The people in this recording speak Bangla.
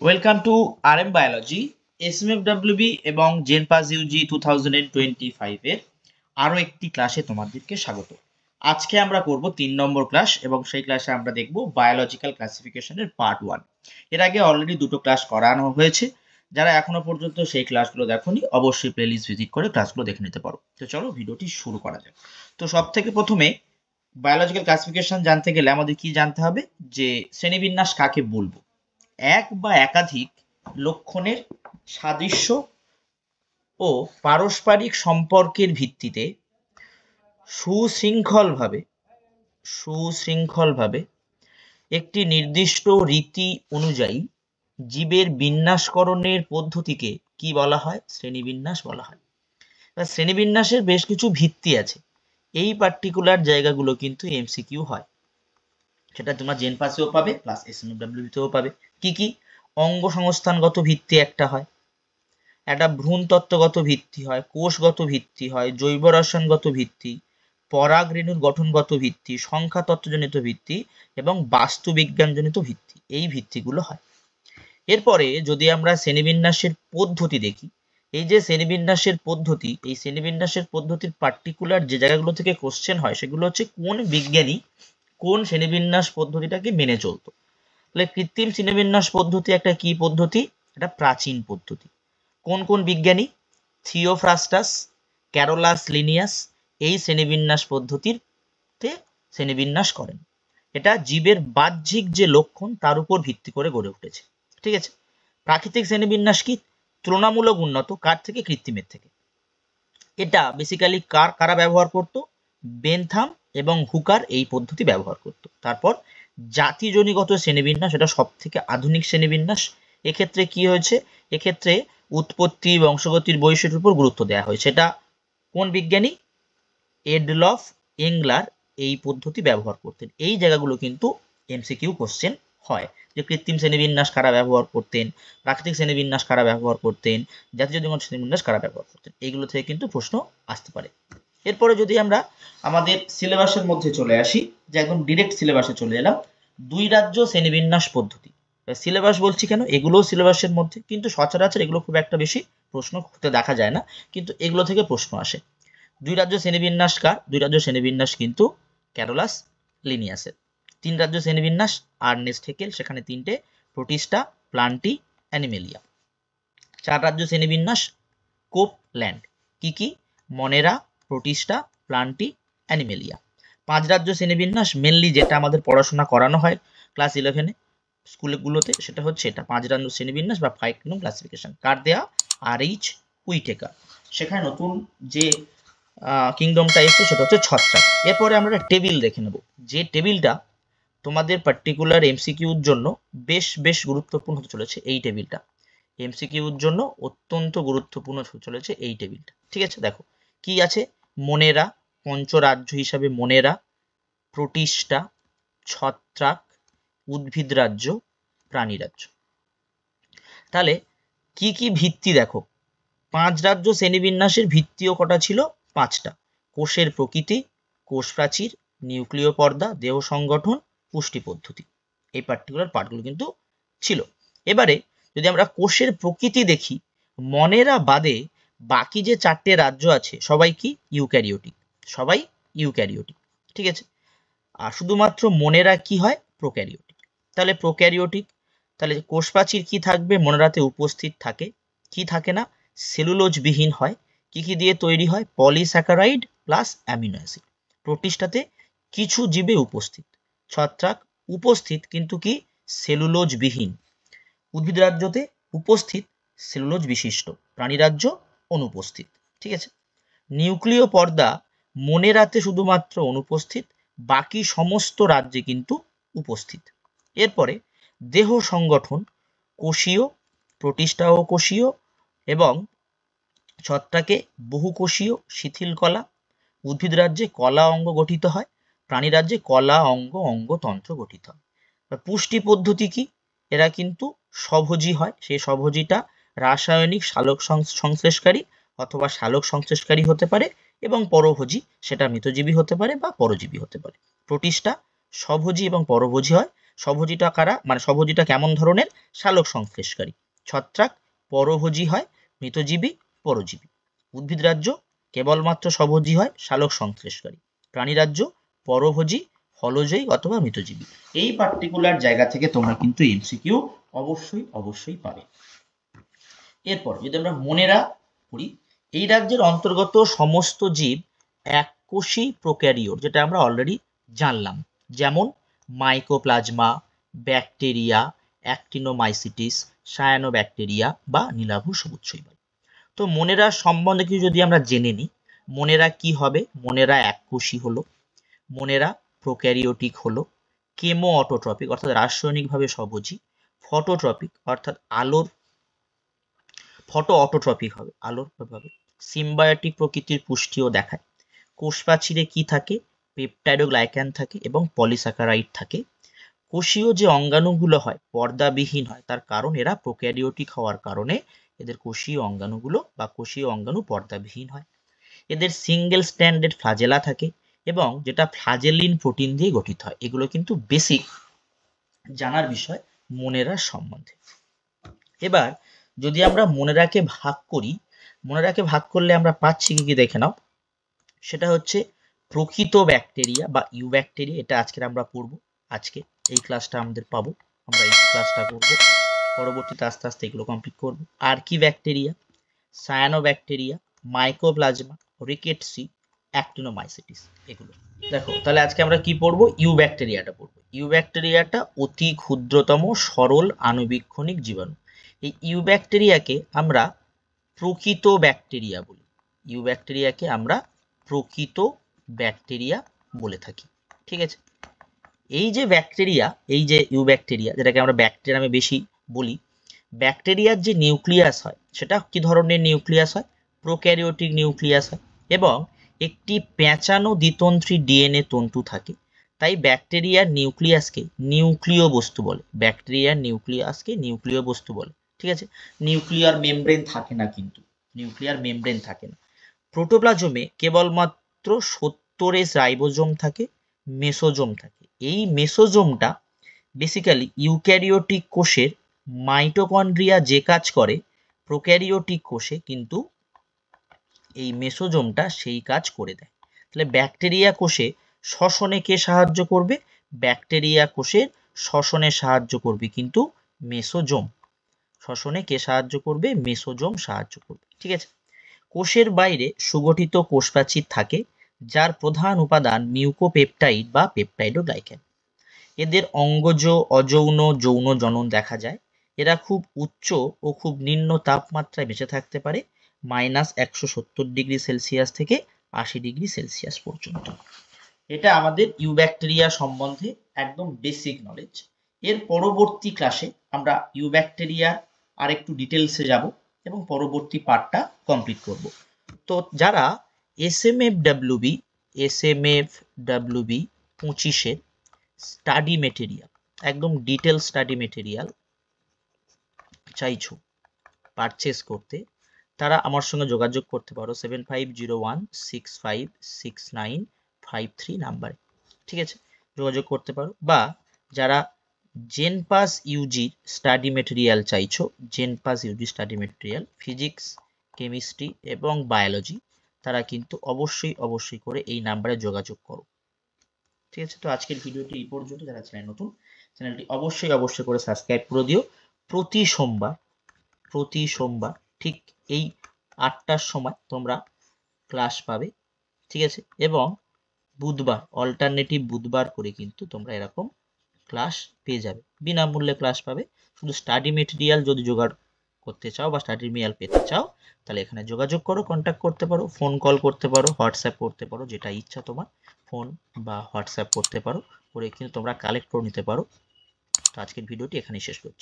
Welcome to RM biology, SMFWB এবং জেনপাস ইউজি 2025 এর আরও একটি ক্লাসে তোমাদেরকে স্বাগত। আজকে আমরা করব 3 নম্বর ক্লাস এবং সেই ক্লাসে আমরা দেখব বায়োলজিক্যাল ক্লাসিফিকেশনের পার্ট 1। এর আগে অলরেডি দুটো ক্লাস করানো হয়েছে। যারা এখনো পর্যন্ত সেই ক্লাসগুলো দেখোনি অবশ্যই প্লেলিস্ট ভিজিট করে ক্লাসগুলো দেখে নিতে পারো। তো চলো ভিডিওটি শুরু করা যাক। তো সব থেকে প্রথমে বায়োলজিক্যাল ক্লাসিফিকেশন জানতে গেলে আমাদের কি জানতে হবে, যে শ্রেণীবিন্যাস কাকে বলবো। এক বা একাধিক লক্ষণের সাদৃশ্য ও পারস্পরিক সম্পর্কের ভিত্তিতে সুশৃঙ্খলভাবে একটি নির্দিষ্ট রীতি অনুযায়ী জীবের বিন্যাসকরণের পদ্ধতিকে কি বলা হয়? শ্রেণীবিন্যাস বলা হয়। শ্রেণীবিন্যাসের বেশ কিছু ভিত্তি আছে। এই পার্টিকুলার জায়গাগুলো কিন্তু এমসিকিউ হয়, সেটা তোমরা জেনপাসেও পাবে প্লাস SMFWতেও পাবে। কি কি? অঙ্গ সংস্থানগত ভিত্তি একটা হয়, একটা ভ্রূণ তত্ত্বগত ভিত্তি হয়, কোষগত ভিত্তি হয়, জৈব রসায়নগত ভিত্তি, পরাগ রেণুর গঠনগত ভিত্তি, সংখ্যা তত্ত্বজনিত ভিত্তি এবং বাস্তুবিজ্ঞানজনিত ভিত্তি। এই ভিত্তিগুলো হয়। এরপরে যদি আমরা শ্রেণীবিন্যাসের পদ্ধতি দেখি, এই যে শ্রেণীবিন্যাসের পদ্ধতি, এই শ্রেণীবিন্যাসের পদ্ধতির পার্টিকুলার যে জায়গাগুলো থেকে কোশ্চেন হয় সেগুলো হচ্ছে কোন বিজ্ঞানী কোন শ্রেণীবিন্যাস পদ্ধতিটাকে মেনে চলতো। তাহলে কৃত্রিম শ্রেণীবিন্যাস পদ্ধতি একটা কি পদ্ধতি? এটা প্রাচীন পদ্ধতি। কোন কোন বিজ্ঞানী? থিওফ্রাস্টাস, ক্যারোলাস লিনিয়াস এই শ্রেণীবিন্যাস পদ্ধতিতে শ্রেণীবিন্যাস করেন। এটা জীবের বাহ্যিক যে লক্ষণ তার উপর ভিত্তি করে গড়ে উঠেছে। ঠিক আছে। প্রাকৃতিক শ্রেণীবিন্যাস কি? তুলনামূলক উন্নত। কার থেকে? কৃত্রিমের থেকে। এটা বেসিক্যালি কারা ব্যবহার করত? বেনথাম এবং হুকার এই পদ্ধতি ব্যবহার করত। তারপর জাতিজনিগত শ্রেণীবিন্যাস, এটা সব থেকে আধুনিক শ্রেণীবিন্যাস। এক্ষেত্রে কি হয়েছে? এক্ষেত্রে উৎপত্তি বংশগতির বৈশিষ্ট্যের উপর গুরুত্ব দেওয়া হয়েছে। এটা কোন বিজ্ঞানী? এডলফ এঙ্গলার এই পদ্ধতি ব্যবহার করতেন। এই জায়গাগুলো কিন্তু এমসিকিউ কোশ্চেন হয়, যে কৃত্রিম শ্রেণীবিন্যাস কারা ব্যবহার করতেন, প্রাকৃতিক শ্রেণীবিন্যাস কারা ব্যবহার করতেন, জাতিজনিগত শ্রেণীবিন্যাস কারা ব্যবহার করতেন, এইগুলো থেকে কিন্তু প্রশ্ন আসতে পারে। এরপরে যদি আমরা আমাদের সিলেবাসের মধ্যে চলে আসি, যে একদম ডিরেক্ট সিলেবাসে চলে এলাম, দুই রাজ্য শ্রেণীবিন্যাস পদ্ধতি। সিলেবাস বলছি কেন? এগুলোও সিলেবাসের মধ্যে, কিন্তু সচরাচর এগুলো খুব একটা বেশি প্রশ্ন হতে দেখা যায় না, কিন্তু এগুলো থেকে প্রশ্ন আসে। দুই রাজ্য শ্রেণীবিন্যাস কার? দুই রাজ্য শ্রেণীবিন্যাস কিন্তু ক্যারোলাস লিনিয়াসের। তিন রাজ্য শ্রেণীবিন্যাস আর্নেস্ট হেকেল, সেখানে তিনটে, প্রোটিস্টা, প্লান্টি, অ্যানিমেলিয়া। চার রাজ্য শ্রেণীবিন্যাস কোপল্যান্ড। কি কি? মনেরা, প্রোটিস্টা, প্লান্টি, অ্যানিমেলিয়া। পাঁচ রাজ্য শ্রেণীবিন্যাস মেনলি যেটা আমাদের পড়াশোনা করানো হয় ক্লাস 11-এ স্কুলগুলোতে, সেটা হচ্ছে এটা পাঁচ রাজ্য শ্রেণীবিন্যাস বা ফাইকনম ক্লাসিফিকেশন। কার দেয়া? RH উইটেকার। সেখানে নতুন যে কিংডমটা এসছে সেটা হচ্ছে ছত্রাক। এরপরে আমরা একটা টেবিল দেখে নেব, যে টেবিলটা তোমাদের পার্টিকুলার এমসিকিউর জন্য বেশ গুরুত্বপূর্ণ হতে চলেছে। এই টেবিলটা এমসিকিউর জন্য অত্যন্ত গুরুত্বপূর্ণ হতে চলেছে এই টেবিলটা। ঠিক আছে, দেখো কি আছে। মনেরা, পঞ্চরাজ্য হিসাবে মনেরা, প্রোটিস্টা, ছত্রাক, উদ্ভিদ রাজ্য, প্রাণী রাজ্য। তাহলে কি কি ভিত্তি দেখো। পাঁচ রাজ্য শ্রেণীবিন্যাসের ভিত্তিও কটা ছিল? পাঁচটা। কোষের প্রকৃতি, কোষ প্রাচীর, নিউক্লিয় পর্দা, দেহ সংগঠন, পুষ্টি পদ্ধতি। এই পার্টিকুলার পার্টগুলো কিন্তু ছিল। এবারে যদি আমরা কোষের প্রকৃতি দেখি, মনেরা বাদে বাকি যে চারটে রাজ্য আছে সবাই কি? ইউক্যারিওটিক। সবাই ইউক্যারিওটিক। ঠিক আছে। আর শুধুমাত্র মনেরা কি হয়? প্রোক্যারিওটিক। তাহলে প্রোক্যারিওটিক, তাহলে কোষ প্রাচীর কি থাকবে? মনেরাতে উপস্থিত থাকে। কি থাকে না? সেলুলোজ বিহীন হয়। কি কি দিয়ে তৈরি হয়? Polysaccharide plus amino acid. প্রোটিস্টাতে কিছু জীবে উপস্থিত। ছত্রাক উপস্থিত কিন্তু কি? সেলুলোজ বিহীন। উদ্ভিদ রাজ্যতে উপস্থিত, সেলুলোজ বিশিষ্ট। প্রাণী রাজ্য অনুপস্থিত। ঠিক আছে। নিউক্লিয় পর্দা মনেরাতে শুধুমাত্র অনুপস্থিত, বাকি সমস্ত রাজ্যে কিন্তু উপস্থিত। এরপরে দেহ সংগঠন, কোষীয়, প্রোটিস্টাও কোষীয় এবং ছত্রাকে বহুকোষীয় শিথিল কলা। উদ্ভিদ রাজ্যে কলা অঙ্গ গঠিত হয়, প্রাণী রাজ্যে কলা অঙ্গতন্ত্র গঠিত হয়। পুষ্টি পদ্ধতি কি? এরা কিন্তু স্বভোজী হয়। সেই স্বভোজীটা রাসায়নিক সালোক সংশ্লেষকারী অথবা সালোক সংশ্লেষকারী হতে পারে, এবং পরভোজী, সেটা মৃতজীবী হতে পারে বা পরজীবী হতে পারে। প্রোটিস্টা স্বভোজী এবং পরভোজী হয়, স্বভোজীটা কারা, মানে স্বভোজীটা কেমন ধরনের, সালোক সংশ্লেষকারী। ছত্রাক পরভোজী হয়, মৃতজীবী পরজীবী। উদ্ভিদ রাজ্য কেবলমাত্র স্বভোজী হয়, সালোক সংশ্লেষকারী। প্রাণী রাজ্য পরভোজী, ফলজয়ী অথবা মৃতজীবী। এই পার্টিকুলার জায়গা থেকে তোমরা কিন্তু এমসিকিউ অবশ্যই পাবে। এরপর যদি আমরা মনেরা পড়ি, এই রাজ্যের অন্তর্গত সমস্ত জীব এককোষী প্রোক্যারিওট, যেটা আমরা অলরেডি জানলাম, যেমন মাইকোপ্লাজমা, ব্যাকটেরিয়া, অ্যাক্টিনোমাইসিটিস, সায়ানোব্যাকটেরিয়া বা নীলাভ সবুজ শৈবাল। তো মনেরা সম্বন্ধে কিছু যদি আমরা জেনে নিই, মনেরা কি হবে, মনেরা এককোষী হলো, মনেরা প্রোক্যারিওটিক হলো, কেমো অটোট্রপিক অর্থাৎ রাসায়নিকভাবে স্বভোজী, ফটোট্রপিক অর্থাৎ ফটো অটোট্রপিক হবে, আলোর প্রভাবে, সিম্বায়োটিক প্রকৃতির পুষ্টিও দেখায়। কোষপ্রাচীরে কি থাকে, পেপটাইডোগ্লাইক্যান থাকে এবং পলিস্যাকারাইড থাকে। কোষীয় যে অঙ্গাণুগুলো হয় পর্দাবিহীন হয়, তার কারণ এরা প্রোক্যারিওটিক হওয়ার কারণে এদের কোষীয় অঙ্গাণুগুলো বা কোষীয় অঙ্গাণু পর্দাবিহীন হয়। এদের সিঙ্গেল স্ট্যান্ডেড ফ্লাজেলা থাকে এবং যেটা ফ্লাজেলিন প্রোটিন দিয়ে গঠিত হয়। এগুলো কিন্তু বেসিক জানার বিষয় মনেরা সম্বন্ধে। এবার যদি আমরা মনেরাকে ভাগ করি, মনেরাকে ভাগ করলে আমরা পাচ্ছি কি দেখে নাও। সেটা হচ্ছে প্রকৃত ব্যাকটেরিয়া বা ইউব্যাকটেরিয়া, এটা আজকে আমরা পড়বো। আজকে এই ক্লাসটা আমাদের পাবো, আমরা এই ক্লাসটা করব, পরবর্তীতে আস্তে আস্তে এগুলো কমপ্লিট করবো। আর কি ব্যাকটেরিয়া, সায়ানোব্যাকটেরিয়া, মাইকোপ্লাজমা, রিকেটসি, অ্যাক্টিনোমাইসিটিস, এগুলো দেখো। তাহলে আজকে আমরা কি পড়বো, ইউব্যাকটেরিয়াটা পড়বো। ইউব্যাকটেরিয়াটা অতি ক্ষুদ্রতম সরল আণুবীক্ষণিক জীবাণু। এই ইউব্যাকটেরিয়াকে আমরা প্রকৃত ব্যাকটেরিয়া বলি, ইউব্যাকটেরিয়াকে আমরা প্রকৃত ব্যাকটেরিয়া বলে থাকি, ঠিক আছে। এই যে ব্যাকটেরিয়া, এই যে ইউব্যাকটেরিয়া, যেটাকে আমরা ব্যাকটেরিয়া নামে বেশি বলি, ব্যাকটেরিয়ার যে নিউক্লিয়াস হয় সেটা কি ধরনের নিউক্লিয়াস হয়, প্রোক্যারিওটিক নিউক্লিয়াস হয় এবং একটি পেঁচানো দ্বিতন্ত্রী ডিএনএ তন্তু থাকে। তাই ব্যাকটেরিয়ার নিউক্লিয়াসকে নিউক্লিয় বস্তু বলে, ব্যাকটেরিয়ার নিউক্লিয়াসকে নিউক্লিয় বস্তু বলে, ঠিক আছে। নিউক্লিয়ার মেমব্রেন থাকে না, কিন্তু নিউক্লিয়ার মেমব্রেন থাকে না। প্রোটোপ্লাজমে কেবলমাত্র 70 রাইবোজোম থাকে, মেসোজোম থাকে। এই মেসোজোমটা বেসিক্যালি ইউক্যারিওটিক কোষের মাইটোকন্ড্রিয়া যে কাজ করে, প্রোক্যারিওটিক কোষে কিন্তু এই মেসোজোমটা সেই কাজ করে দেয়। তাহলে ব্যাকটেরিয়া কোষে শ্বসনে কে সাহায্য করবে, ব্যাকটেরিয়া কোষের শ্বসনে সাহায্য করবে কিন্তু মেসোজোম। শ্বসনে কে সাহায্য করবে, মেসোজোম সাহায্য করবে, ঠিক আছে। কোষের বাইরে সুগঠিত কোষপ্রাচীর থাকে, যার প্রধান উপাদান মিউকোপেপটাইড বা পেপটাইডোগ্লাইক্যান। এদের অঙ্গজ, অযৌন, যৌন জনন দেখা যায়। এরা খুব উচ্চ ও খুব নিম্ন তাপমাত্রায় বেঁচে থাকতে পারে, -170°C থেকে 80°C পর্যন্ত। এটা আমাদের ইউব্যাকটেরিয়া সম্বন্ধে একদম বেসিক নলেজ। এর পরবর্তী ক্লাসে আমরা ইউব্যাকটেরিয়া আর একটু ডিটেলসে যাব এবং পরবর্তী পার্টটা কমপ্লিট করব। তো যারা এসএমএফডব্লিউবি 25-এর স্টাডি মেটেরিয়াল, একদম ডিটেল স্টাডি মেটেরিয়াল চাইছো পারচেস করতে, তারা আমার সঙ্গে যোগাযোগ করতে পারো 7501656953 নাম্বারে, ঠিক আছে, যোগাযোগ করতে পারো। বা যারা জেনপাস ইউজির স্টাডি মেটেরিয়াল চাইছো, জেনপাস UG study material physics, chemistry এবং বায়োলজি, তারা কিন্তু অবশ্যই করে এই নাম্বারে যোগাযোগ করো, ঠিক আছে। তো আজকের ভিডিওটি এই পর্যন্ত। যারা চ্যানেল নতুন, চ্যানেলটি অবশ্যই করে সাবস্ক্রাইব করে দিও। প্রতি সোমবার ঠিক এই 8টার সময় তোমরা ক্লাস পাবে, ঠিক আছে। এবং বুধবার, অল্টারনেটিভ বুধবার করে কিন্তু তোমরা এরকম ক্লাস পেয়ে যাবে, বিনামূল্যে ক্লাস পাবে। শুধু স্টাডি মেটেরিয়াল যদি জোগাড় করতে চাও বা স্টাডি মেটেরিয়াল পেতে চাও, তাহলে এখানে যোগাযোগ করো, কন্ট্যাক্ট করতে পারো, ফোন কল করতে পারো, হোয়াটসঅ্যাপ করতে পারো, যেটা ইচ্ছা তোমার, ফোন বা হোয়াটসঅ্যাপ করতে পারো, করে কিন্তু তোমরা কালেক্ট করে নিতে পারো। তো আজকের ভিডিওটি এখানেই শেষ করছি।